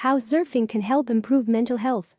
How surfing can help improve mental health.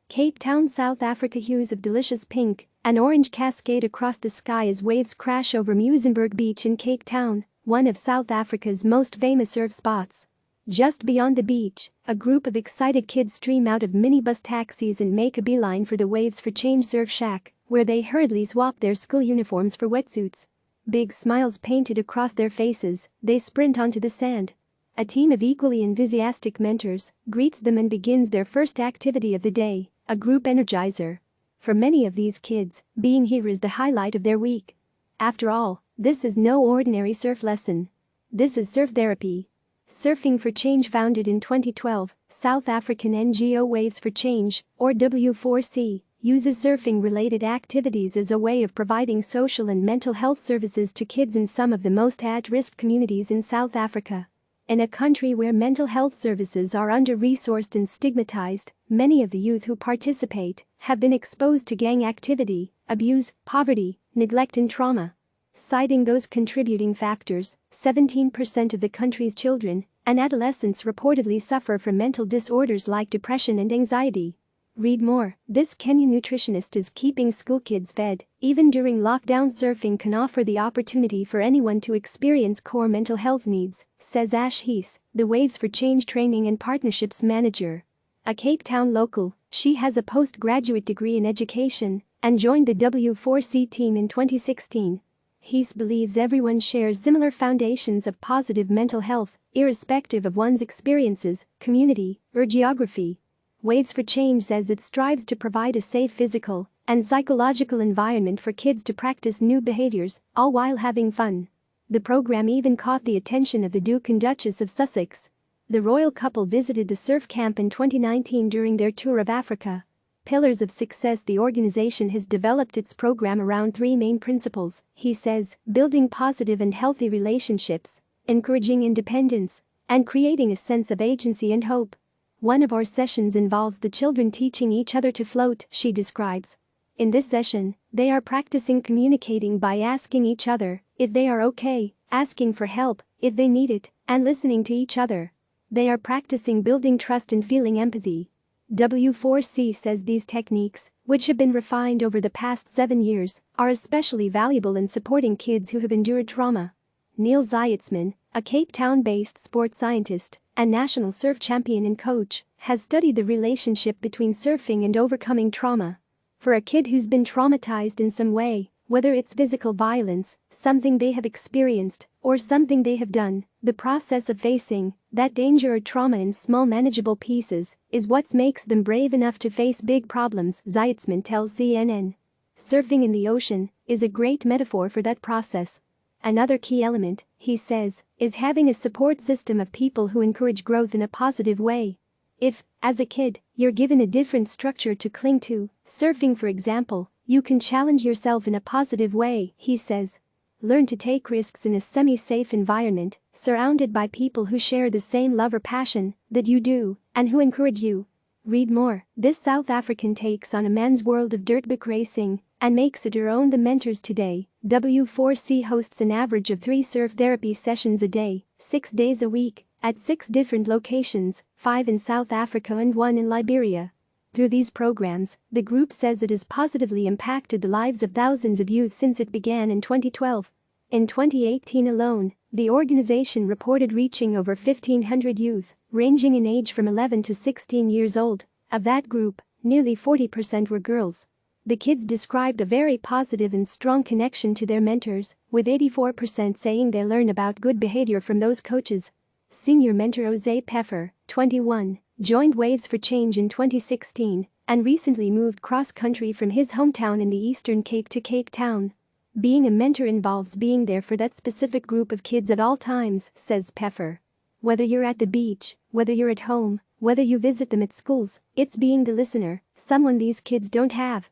Cape Town, South Africa. Hues of delicious pink and orange cascade across the sky as waves crash over Muizenberg Beach in Cape Town, one of South Africa's most famous surf spots. Just beyond the beach, a group of excited kids stream out of minibus taxis and make a beeline for the Waves for Change surf shack, where they hurriedly swap their school uniforms for wetsuits. Big smiles painted across their faces, they sprint onto the sand. A team of equally enthusiastic mentors greets them and begins their first activity of the day, a group energizer. For many of these kids, being here is the highlight of their week. After all, this is no ordinary surf lesson. This is surf therapy. Surfing for Change, founded in 2012, South African NGO Waves for Change, or W4C, uses surfing-related activities as a way of providing social and mental health services to kids in some of the most at-risk communities in South Africa. In a country where mental health services are under-resourced and stigmatized, many of the youth who participate have been exposed to gang activity, abuse, poverty, neglect and trauma. Citing those contributing factors, 17% of the country's children and adolescents reportedly suffer from mental disorders like depression and anxiety. Read more. This Kenyan nutritionist is keeping school kids fed. Even during lockdown, surfing can offer the opportunity for anyone to experience core mental health needs, says Hues, the Waves for Change training and partnerships manager. A Cape Town local, she has a postgraduate degree in education and joined the W4C team in 2016. Hues believes everyone shares similar foundations of positive mental health, irrespective of one's experiences, community, or geography. Waves for Change says it strives to provide a safe physical and psychological environment for kids to practice new behaviors, all while having fun. The program even caught the attention of the Duke and Duchess of Sussex. The royal couple visited the surf camp in 2019 during their tour of Africa. Pillars of success. The organization has developed its program around three main principles, he says: building positive and healthy relationships, encouraging independence, and creating a sense of agency and hope. One of our sessions involves the children teaching each other to float, she describes. In this session, they are practicing communicating by asking each other if they are okay, asking for help if they need it, and listening to each other. They are practicing building trust and feeling empathy. W4C says these techniques, which have been refined over the past 7 years, are especially valuable in supporting kids who have endured trauma. Neil Zeitzman, a Cape Town-based sports scientist and national surf champion and coach, has studied the relationship between surfing and overcoming trauma. For a kid who's been traumatized in some way, whether it's physical violence, something they have experienced, or something they have done, the process of facing that danger or trauma in small manageable pieces is what makes them brave enough to face big problems, Zeitzman tells CNN. Surfing in the ocean is a great metaphor for that process. Another key element, he says, is having a support system of people who encourage growth in a positive way. If, as a kid, you're given a different structure to cling to, surfing for example, you can challenge yourself in a positive way, he says. Learn to take risks in a semi-safe environment, surrounded by people who share the same love or passion that you do, and who encourage you. Read more. This South African takes on a man's world of dirtbike racing and makes it her own. The mentors today. W4C hosts an average of 3 surf therapy sessions a day, 6 days a week, at 6 different locations, 5 in South Africa and 1 in Liberia. Through these programs, the group says it has positively impacted the lives of thousands of youth since it began in 2012. In 2018 alone, the organization reported reaching over 1,500 youth, ranging in age from 11 to 16 years old. Of that group, nearly 40% were girls. The kids described a very positive and strong connection to their mentors, with 84% saying they learn about good behavior from those coaches. Senior mentor Jose Peffer, 21, joined Waves for Change in 2016 and recently moved cross-country from his hometown in the Eastern Cape to Cape Town. Being a mentor involves being there for that specific group of kids at all times, says Peffer. Whether you're at the beach, whether you're at home, whether you visit them at schools, it's being the listener, someone these kids don't have.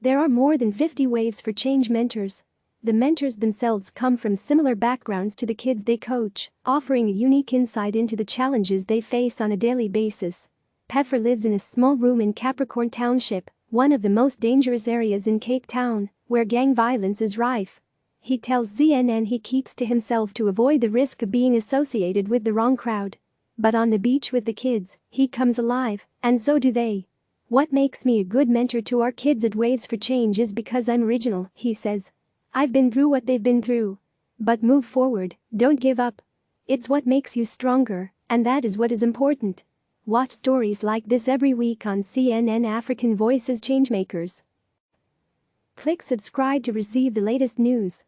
There are more than 50 Waves for Change mentors. The mentors themselves come from similar backgrounds to the kids they coach, offering a unique insight into the challenges they face on a daily basis. Peffer lives in a small room in Capricorn Township, one of the most dangerous areas in Cape Town, where gang violence is rife. He tells CNN he keeps to himself to avoid the risk of being associated with the wrong crowd. But on the beach with the kids, he comes alive, and so do they. What makes me a good mentor to our kids at Waves for Change is because I'm original, he says. I've been through what they've been through. But move forward, don't give up. It's what makes you stronger, and that is what is important. Watch stories like this every week on CNN African Voices Changemakers. Click subscribe to receive the latest news.